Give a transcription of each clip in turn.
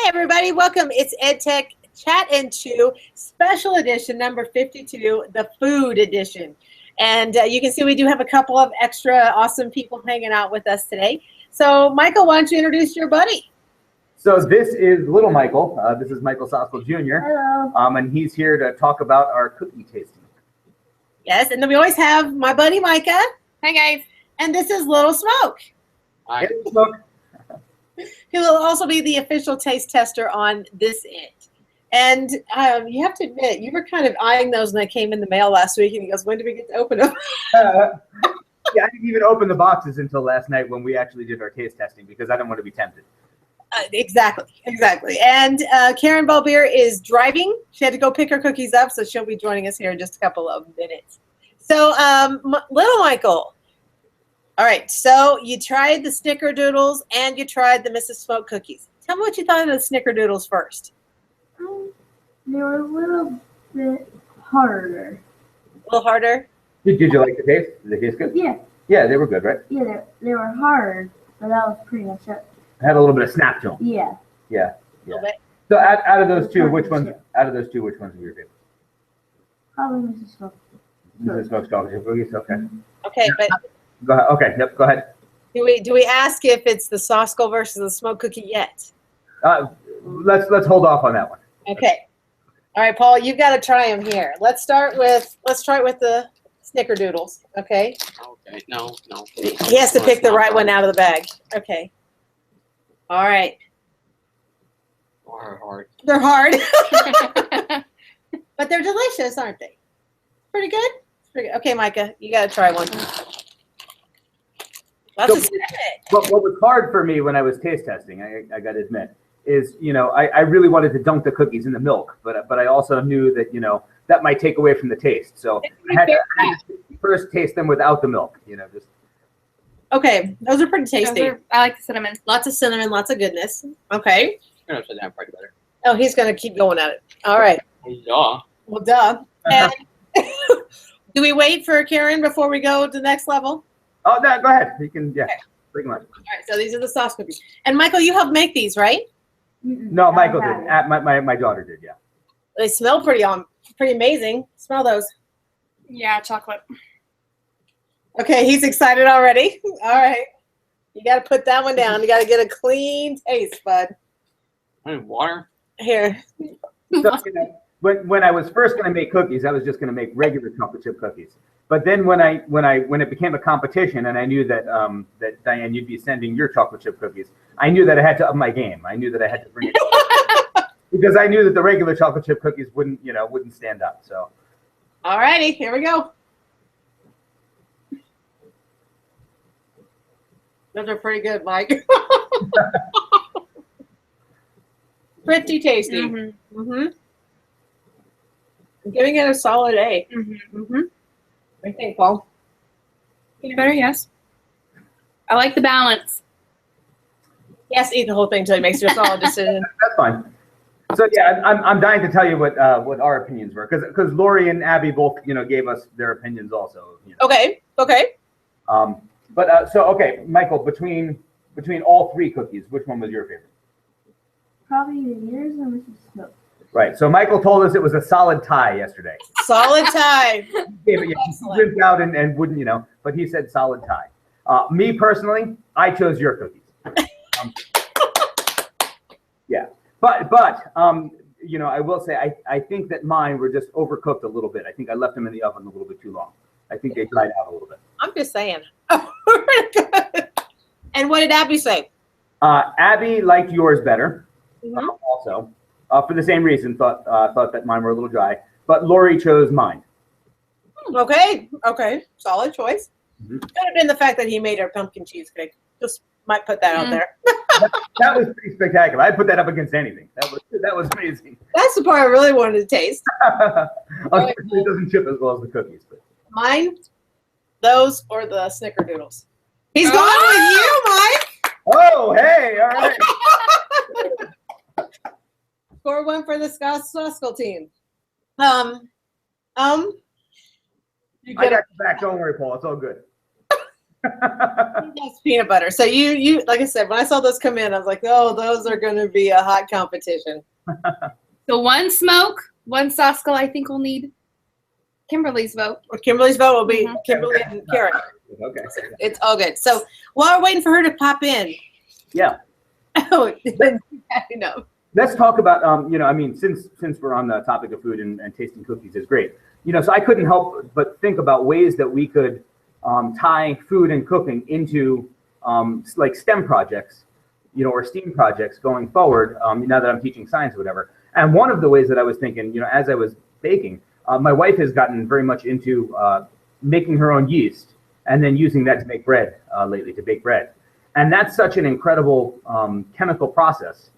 Hi, everybody. Welcome. It's EdTech Chat and Chew, special edition number 52, the food edition. And you can see we do have a couple of extra awesome people hanging out with us today. So, Michael, why don't you introduce your buddy? So this is little Michael. This is Michael Soskel Jr. Hello. And he's here to talk about our cookie tasting. Yes, and then we always have my buddy Micah. Hi, guys. And this is Little Smoke. Hi. Hey, Smoke. He will also be the official taste tester on this it. And you have to admit, you were kind of eyeing those when they came in the mail last week, and he goes, when do we get to open them? Yeah, I didn't even open the boxes until last night when we actually did our taste testing because I didn't want to be tempted. Exactly. And Karen Balbier is driving. She had to go pick her cookies up, so she'll be joining us here in just a couple of minutes. So, little Michael. All right, so you tried the Snickerdoodles and you tried the Mrs. Smoke cookies. Tell me what you thought of the Snickerdoodles first. They were a little bit harder. A little harder? Did you like the taste? Did they taste good? Yeah. Yeah, they were good, right? Yeah, they were hard, but that was pretty much it. Had a little bit of snap to them. Yeah. Yeah. A little bit. So out of those two, which ones? Out of those two, which ones were your favorite? Probably Mrs. Smoke. Mrs. Smoke's chocolate chip cookies. Okay. Okay, but Go ahead. Okay. Yep. Go ahead. do we ask if it's the Soskel versus the Smoke cookie yet? Let's hold off on that one. Okay. All right, Paul, you've got to try them here. Let's try it with the Snickerdoodles. Okay. Okay. No. He has to pick the right one out of the bag. Okay. All right. Or hard. They're hard, but they're delicious, aren't they? Pretty good. Pretty good. Okay, Micah, you got to try one. That's a cinnamon. What was hard for me when I was taste testing, I got to admit, is, I really wanted to dunk the cookies in the milk, but I also knew that, that might take away from the taste. So I had to first taste them without the milk, just. Okay, those are pretty tasty. I like the cinnamon. Lots of cinnamon, lots of goodness. Okay. I'm gonna say that probably better. Oh, he's going to keep going at it. All right. Yeah. Well, duh. And do we wait for Karen before we go to the next level? Oh, no, go ahead. You can, yeah, Okay. pretty much. All right, so these are the sauce cookies. And Michael, you helped make these, right? No, Michael did. My daughter did, yeah. They smell pretty amazing. Smell those. Yeah, chocolate. Okay, he's excited already. All right. You got to put that one down. You got to get a clean taste, bud. I need water. Here. So, when I was first going to make cookies, I was just going to make regular chocolate chip cookies. But then when it became a competition, and I knew that that Diane, you'd be sending your chocolate chip cookies, I knew that I had to up my game. I knew that I had to bring it because I knew that the regular chocolate chip cookies wouldn't stand up. So. All righty, here we go. Those are pretty good, Mike. Pretty tasty. Mm-hmm. Mm-hmm. I'm giving it a solid A. Mm-hmm. Mm-hmm. What do you think, Paul? Peanut butter, yes. I like the balance. Yes, eat the whole thing until he makes your solid decision. That's fine. So yeah, I'm dying to tell you what our opinions were because Lori and Abby both gave us their opinions also. Okay. But okay, Michael, between all three cookies, which one was your favorite? Probably yours or Mrs. Smoke. Right. So Michael told us it was a solid tie yesterday. Solid tie. He ripped out and wouldn't, but he said solid tie. Me personally, I chose your cookies. Yeah. But I will say I think that mine were just overcooked a little bit. I think I left them in the oven a little bit too long. I think they dried out a little bit. I'm just saying. And what did Abby say? Abby liked yours better. Mm-hmm. Also, for the same reason, thought that mine were a little dry. But Lori chose mine. Okay. Solid choice. Mm-hmm. Could have been the fact that he made our pumpkin cheesecake. Just might put that out there. That was pretty spectacular. I'd put that up against anything. That was amazing. That's the part I really wanted to taste. Unfortunately, it doesn't chip as well as the cookies. But. Mine, those, or the Snickerdoodles. He's going with you, Mike. Oh, hey, all right. Score one for the Soskel team. I got your back. Don't worry, Paul. It's all good. That's peanut butter. So you like I said, when I saw those come in, I was like, oh, those are going to be a hot competition. So one smoke, one Soskel. I think we'll need Kimberly's vote. Well, Kimberly's vote will be Kimberly and Karen. Okay. It's all good. So while we're waiting for her to pop in, Yeah. oh, you know, Let's talk about, I mean, since we're on the topic of food and tasting cookies is great. So I couldn't help but think about ways that we could tie food and cooking into like STEM projects, or STEAM projects going forward, now that I'm teaching science or whatever. And one of the ways that I was thinking, as I was baking, my wife has gotten very much into making her own yeast and then using that to make bread lately, to bake bread. And that's such an incredible chemical process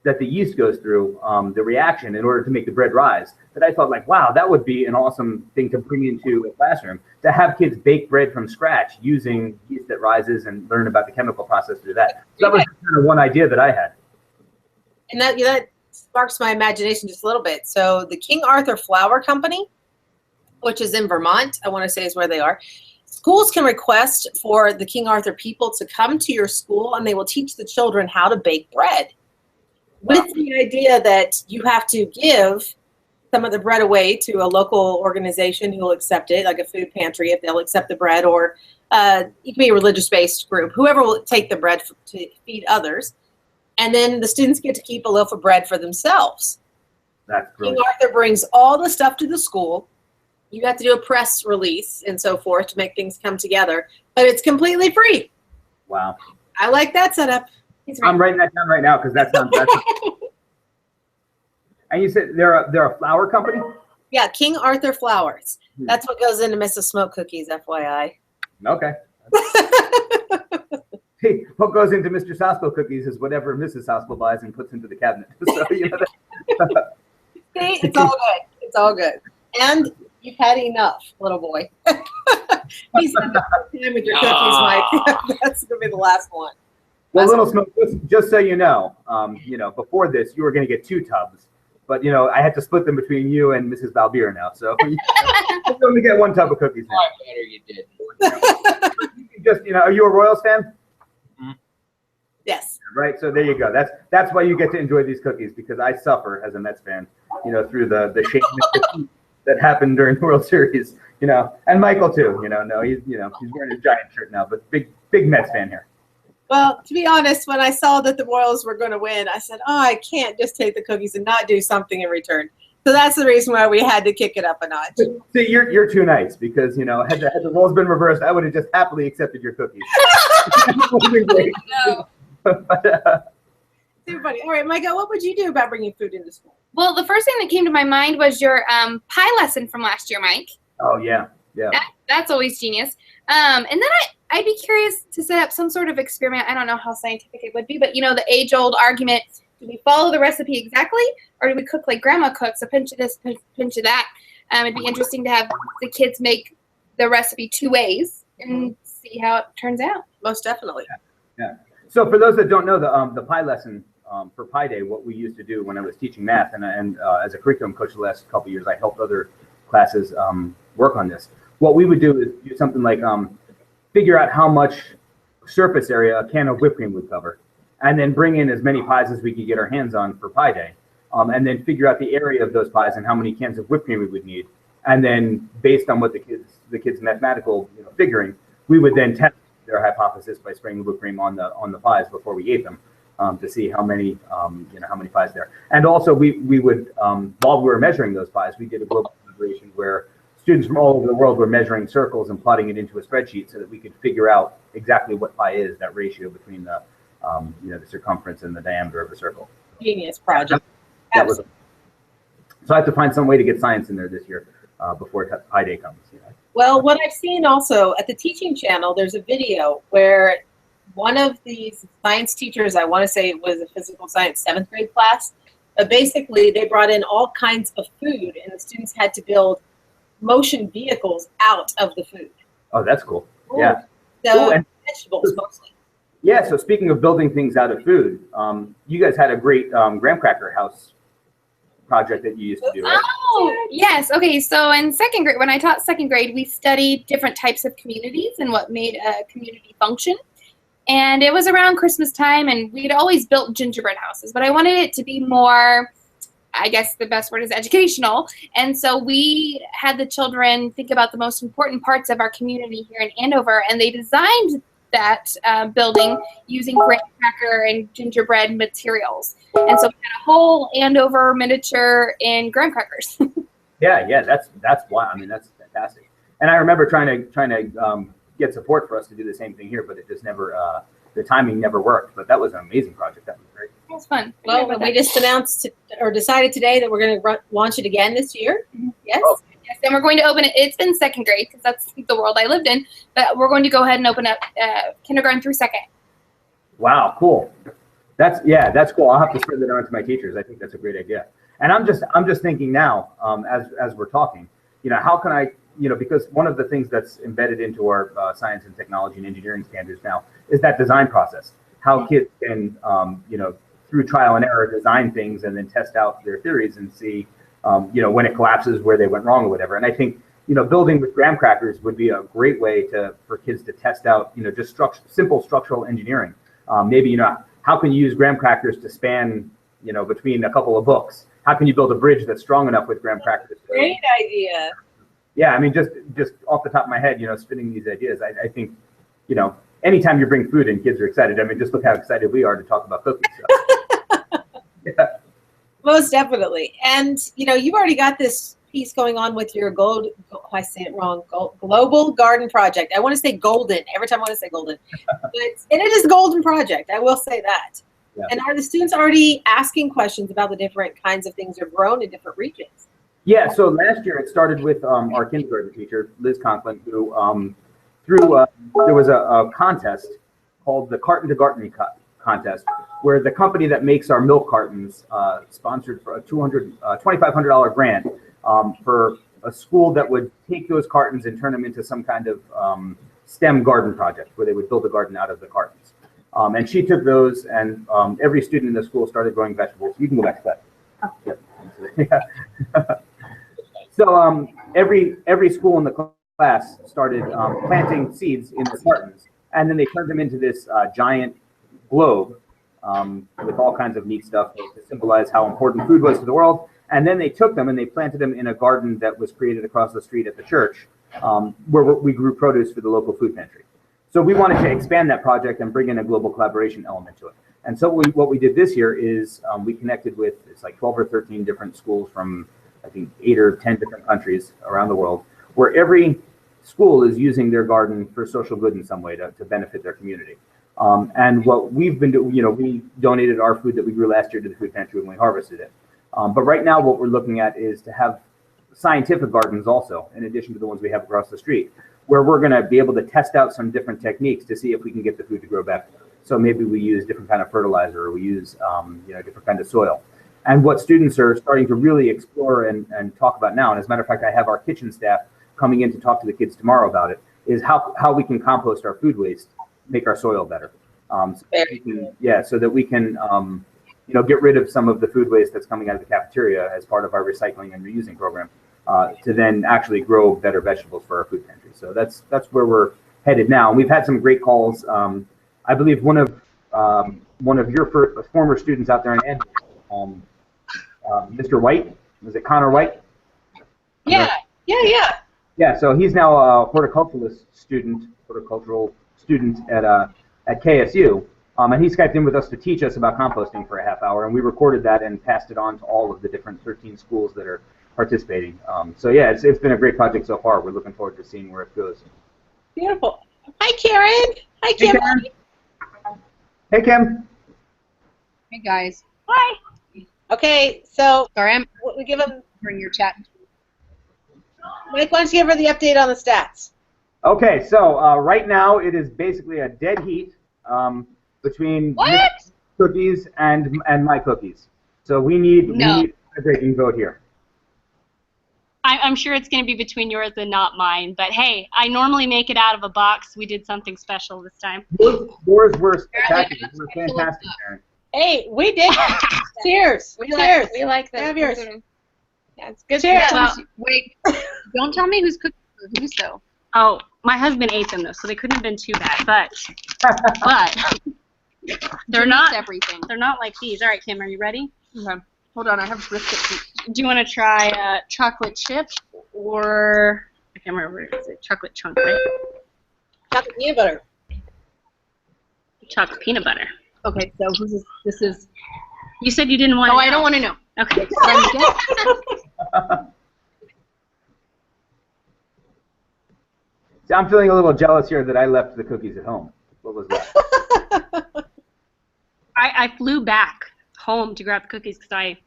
that the yeast goes through, the reaction in order to make the bread rise, that I thought like, wow, that would be an awesome thing to bring into a classroom, to have kids bake bread from scratch using yeast that rises and learn about the chemical process through that. So that was kind of one idea that I had. And that sparks my imagination just a little bit. So the King Arthur Flour Company, which is in Vermont, I want to say is where they are. Schools can request for the King Arthur people to come to your school, and they will teach the children how to bake bread. With the idea that you have to give some of the bread away to a local organization who will accept it, like a food pantry, if they'll accept the bread, or it can be a religious-based group, whoever will take the bread to feed others. And then the students get to keep a loaf of bread for themselves. That's King brilliant. Arthur brings all the stuff to the school. You have to do a press release and so forth to make things come together, but it's completely free. Wow. I like that setup. I'm writing that down right now because that sounds. And you said they're a flour company? Yeah, King Arthur Flours. That's what goes into Mrs. Smoke Cookies, FYI. Okay. Hey, what goes into Mr. Sosco cookies is whatever Mrs. Sosco buys and puts into the cabinet. So, See, it's all good. It's all good. And you've had enough, little boy. He's had the time with your cookies, Mike. That's going to be the last one. Well, Little Smoke, just so you know, before this, you were going to get 2 tubs. But, I had to split them between you and Mrs. Balbier now. So you only get 1 tub of cookies now. Better you did. Just, are you a Royals fan? Yes. Right. So there you go. That's why you get to enjoy these cookies, because I suffer as a Mets fan, through the shame that happened during the World Series, and Michael too, no, he's wearing his Giant shirt now, but big Mets fan here. Well, to be honest, when I saw that the Royals were going to win, I said, oh, I can't just take the cookies and not do something in return. So that's the reason why we had to kick it up a notch. See, you're too nice, because, had the roles been reversed, I would have just happily accepted your cookies. No. Too funny. All right, Micah, what would you do about bringing food into school? Well, the first thing that came to my mind was your pie lesson from last year, Mike. Oh, yeah. Yeah. That's always genius. And then I'd be curious to set up some sort of experiment. I don't know how scientific it would be, but the age-old argument, do we follow the recipe exactly, or do we cook like grandma cooks, a pinch of this, pinch of that? It'd be interesting to have the kids make the recipe 2 ways and see how it turns out. Most definitely. Yeah. So for those that don't know, the pie lesson for Pi Day, what we used to do when I was teaching math, and as a curriculum coach the last couple of years, I helped other classes work on this. What we would do is do something like figure out how much surface area a can of whipped cream would cover, and then bring in as many pies as we could get our hands on for Pi Day, and then figure out the area of those pies and how many cans of whipped cream we would need, and then based on what the kids' mathematical figuring, we would then test their hypothesis by spraying the whipped cream on the pies before we ate them, to see how many pies there. And also we would while we were measuring those pies, we did a global collaboration where students from all over the world were measuring circles and plotting it into a spreadsheet so that we could figure out exactly what pi is, that ratio between the the circumference and the diameter of a circle. Genius project. That was, so I have to find some way to get science in there this year before Pi Day comes. Well, what I've seen also at the teaching channel, there's a video where one of these science teachers, I want to say it was a physical science 7th grade class, but basically they brought in all kinds of food and the students had to build motion vehicles out of the food. Oh, that's cool. Yeah. So and vegetables mostly. Yeah, so speaking of building things out of food, you guys had a great graham cracker house project that you used to do, right? Oh, yes. Okay, so in second grade, when I taught second grade, we studied different types of communities and what made a community function. And it was around Christmas time, and we'd always built gingerbread houses, but I wanted it to be more, I guess the best word is educational. And so we had the children think about the most important parts of our community here in Andover, and they designed that building using graham cracker and gingerbread materials. And so we had a whole Andover miniature in graham crackers. Yeah, that's why. I mean, that's fantastic. And I remember trying to get support for us to do the same thing here, but it just never, the timing never worked. But that was an amazing project. That was great. It was fun. Well, we just announced or decided today that we're going to launch it again this year. Yes. Oh. Yes, and we're going to open it. It's been second grade because that's the world I lived in, but we're going to go ahead and open up kindergarten through second. Wow, cool. That's cool. I'll have to spread that around to my teachers. I think that's a great idea. And I'm just thinking now, as we're talking, how can I, because one of the things that's embedded into our science and technology and engineering standards now is that design process. How kids can, through trial and error, design things and then test out their theories and see, when it collapses, where they went wrong or whatever. And I think, building with graham crackers would be a great way for kids to test out, just simple structural engineering. Maybe, how can you use graham crackers to span, between a couple of books? How can you build a bridge that's strong enough with graham crackers? Great idea. Yeah, I mean, just off the top of my head, spinning these ideas, I think, anytime you bring food in, kids are excited. I mean, just look how excited we are to talk about cookies. So. Yeah. Most definitely. And, you've already got this piece going on with your I say it wrong, Global Garden Project. I want to say golden. Every time I want to say golden. And it is a golden project. I will say that. Yeah. And are the students already asking questions about the different kinds of things that are grown in different regions? Yeah, so last year it started with our kindergarten teacher, Liz Conklin, who there was a contest called the Carton to Garden contest, where the company that makes our milk cartons sponsored for a $2,500 grant for a school that would take those cartons and turn them into some kind of STEM garden project, where they would build a garden out of the cartons. And she took those, and every student in the school started growing vegetables. You can go back to that. Oh. Yeah. So every school in the class started planting seeds in the cartons, and then they turned them into this giant globe with all kinds of neat stuff to symbolize how important food was to the world. And then they took them and they planted them in a garden that was created across the street at the church, where we grew produce for the local food pantry. So we wanted to expand that project and bring in a global collaboration element to it. And so what we did this year is we connected with, it's like 12 or 13 different schools from, I think, 8 or 10 different countries around the world, where every school is using their garden for social good in some way to benefit their community. And what we've been doing, we donated our food that we grew last year to the food pantry when we harvested it. But right now what we're looking at is to have scientific gardens also, in addition to the ones we have across the street, where we're going to be able to test out some different techniques to see if we can get the food to grow better. So maybe we use different kind of fertilizer, or we use different kind of soil. And what students are starting to really explore and talk about now, and as a matter of fact, I have our kitchen staff coming in to talk to the kids tomorrow about it, is how we can compost our food waste, make our soil better. So that we can get rid of some of the food waste that's coming out of the cafeteria as part of our recycling and reusing program, to then actually grow better vegetables for our food pantry. So that's where we're headed now. And we've had some great calls. I believe one of your former students out there in Andover, Mr. White, was it Connor White? Yeah. Yeah, so he's now a horticultural student at KSU, and he Skyped in with us to teach us about composting for a half hour, and we recorded that and passed it on to all of the different 13 schools that are participating. So yeah, it's been a great project so far. We're looking forward to seeing where it goes. Beautiful. Hi, Karen. Hi, Kim. Hey, Karen. Hey, Kim. Hey guys. Hi. Okay, so Sorry, we give them. bring your chat. Mike, why don't you give her the update on the stats? Okay, so right now it is basically a dead heat between Miss Cookies and my cookies. So we need a breaking vote here. I'm sure it's going to be between yours and not mine, but hey, I normally make it out of a box. We did something special this time. Yours were spectacular. They were fantastic, Karen. Hey, we did. Cheers. Cheers. We like Have them. yours. Yeah, it's good. Cheers. Well, Wait, don't tell me who's cooking for who's though. Oh, my husband ate them though, so they couldn't have been too bad. But they're Jim not. eats everything. They're not like these. All right, Kim, are you ready? Okay. Hold on, I have brisket. Do you want to try chocolate chip or I can't remember. Is it chocolate chunk, right? Chocolate peanut butter. Chocolate peanut butter. Okay, so this is. You said you didn't want. Oh, to I know. don't want to know. Okay. See, I'm feeling a little jealous here that I left the cookies at home. What was that? I flew back home to grab the cookies because I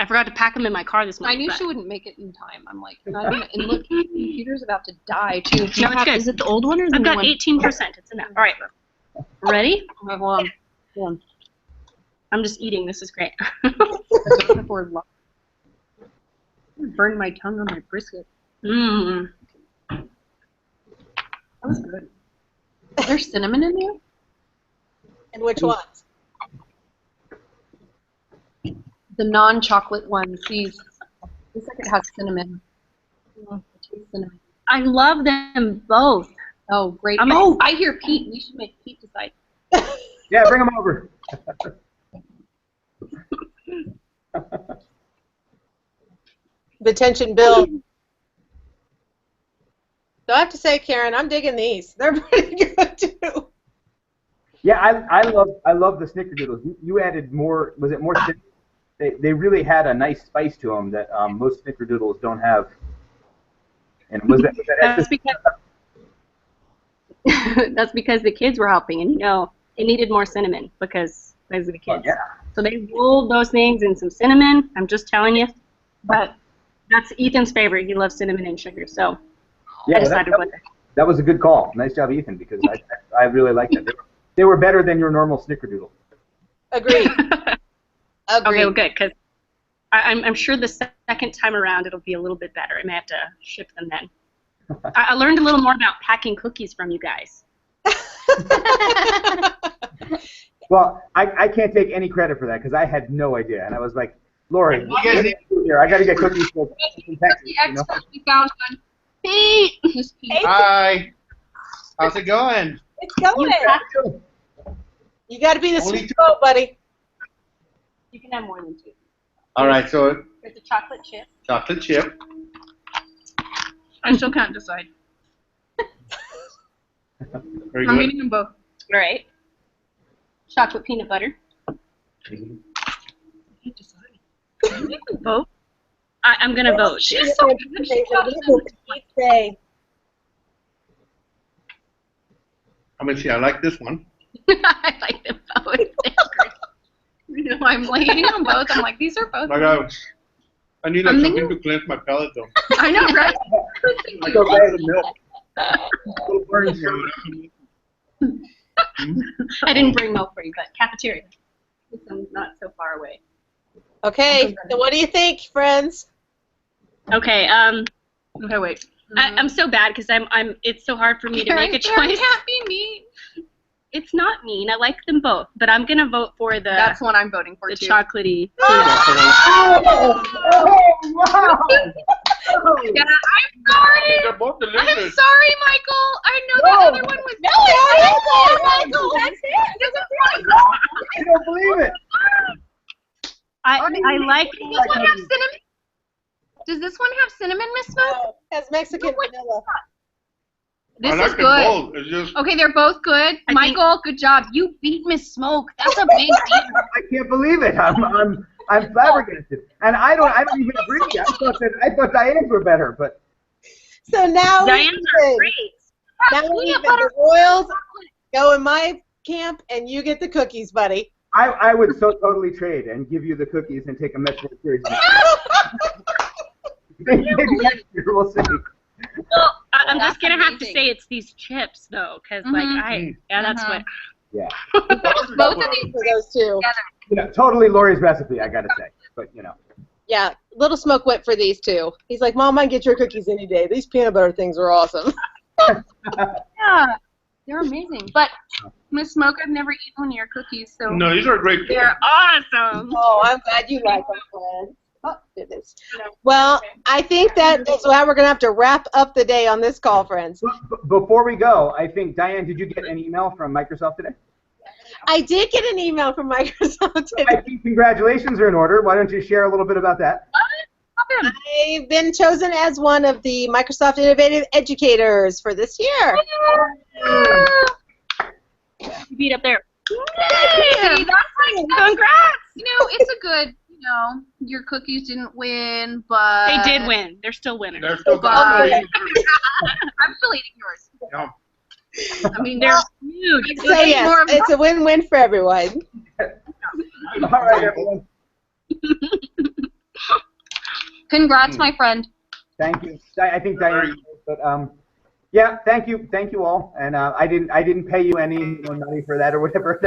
forgot to pack them in my car this I morning. knew but- she wouldn't make it in time. I'm like, not even, and look, the computer's about to die too. No, it's good. Is it the old one or the I've new got one? 18%. It's enough. All right. Ready? Okay, hold on. I'm just eating. This is great. Burned my tongue on my brisket. Mmm. That was good. There's cinnamon in there? And which ones? The non-chocolate ones. These. Looks like it has cinnamon. Oh, it tastes cinnamon. I love them both. Oh, great. I'm Oh, I hear Pete. We should make Pete decide. Yeah, bring them over. Attention, Bill. So I have to say, Karen, I'm digging these. They're pretty good too. Yeah, I love the snickerdoodles. You added more. Was it more? They really had a nice spice to them that most snickerdoodles don't have. And was that That's because that's because the kids were helping, and it needed more cinnamon because those are the kids. Yeah. So they rolled those things in some cinnamon. I'm just telling you, but that's Ethan's favorite. He loves cinnamon and sugar, so Yeah, I decided with it. that was a good call. Nice job, Ethan, because I really liked it. They were better than your normal snickerdoodle. Agreed. Agreed. Okay, well, good, because I'm sure the second time around it'll be a little bit better. I may have to ship them then. I learned a little more about packing cookies from you guys. Well, I can't take any credit for that because I had no idea, and I was like, Lori, You guys- what do you do here? I got to get cookies from Texas. The expert we found one. Pete! Miss Pete. Hi. How's it going? It's going. You got to be the Only sweet boat, buddy. You can have more than two. All right, so There's a chocolate chip. chocolate chip. I still can't decide. Very I'm good. eating them both. All right. Chocolate peanut butter. Vote. I'm gonna vote. She's so good. She loves them. Say. I'm gonna see. I like this one. I like them both. You know, I'm like eating them both. I'm like, these are both. My God. I need like I'm something thinking- to cleanse my palate though. I know, right? I go buy the milk. I didn't bring milk for you, but cafeteria. I'm not so far away. Okay, so what do you think, friends? Okay. Okay, wait. I'm so bad because I'm. It's so hard for me to make a Karen choice. can't be mean. It's not mean. I like them both, but I'm gonna vote for the That's what I'm voting for the too. chocolatey. Oh, wow. Yeah, I'm sorry. They're both I'm delicious. sorry, Michael. I know No. the other one was. No, it's Michael. That's it. I don't believe it. I like. Does this one have cinnamon? Does this one have cinnamon, Miss Smoke? Oh, has Mexican vanilla. This I like is them good. both. It's just Okay, they're both good. I Michael, good job. You beat Miss Smoke. That's a big deal. I can't believe it. I'm flabbergasted, and I don't even agree. I thought Diane's were better, but So now Diane's are even. great. Now Peanut even butter. the Royals go in my camp, and you get the cookies, buddy. I would so totally trade and give you the cookies and take a Mets World Series. Maybe next year we'll see. Well, I'm That's just gonna have to amazing. say it's these chips though, because like Mhm. that's Mhm. what. Yeah, Both of these For those two. totally Lori's recipe, I gotta say. But you know, Yeah, little smoke went for these two. He's like, Mom, I can get your cookies any day. These peanut butter things are awesome. Yeah. They're amazing. But Miss Smoke, I've never eaten one of your cookies, so No, these are great. they're awesome. Oh, I'm glad you like them, friend. Oh, goodness. Well, I think that is why we're going to have to wrap up the day on this call, friends. Before we go, I think, Diane, did you get an email from Microsoft today? I did get an email from Microsoft today. I think congratulations are in order. Why don't you share a little bit about that? I've been chosen as one of the Microsoft Innovative Educators for this year. You beat up there. Yay! That's like, Congrats! you know, it's a good, you know, your cookies didn't win, but They did win. They're still winners. They're still But- good. I'm still eating yours. Yeah. I mean, they're huge. So yes, it's a win-win for everyone. All right, everyone. Congrats, my friend. Thank you. I think Diane, but yeah, thank you all. And I didn't pay you any money for that or whatever.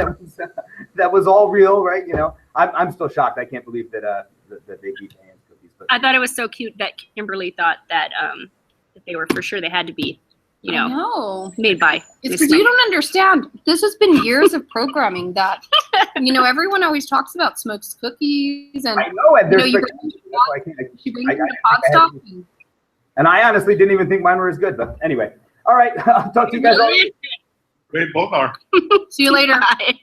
That was all real, right? You know, I'm still shocked. I can't believe that that they beat Diane's cookies. But I thought it was so cute that Kimberly thought that that they were for sure they had to be, you I know, know. made by. It's Miss because you Smoke. don't understand. This has been years of programming that, you know, everyone always talks about Smoke's cookies and I know, and you know, there's you speculation, bring so I can't- she brings I- them to I- I Podstock. haven't- and I honestly didn't even think mine were as good. But anyway, all right. I'll talk to you guys all. They both are. See you later. Bye.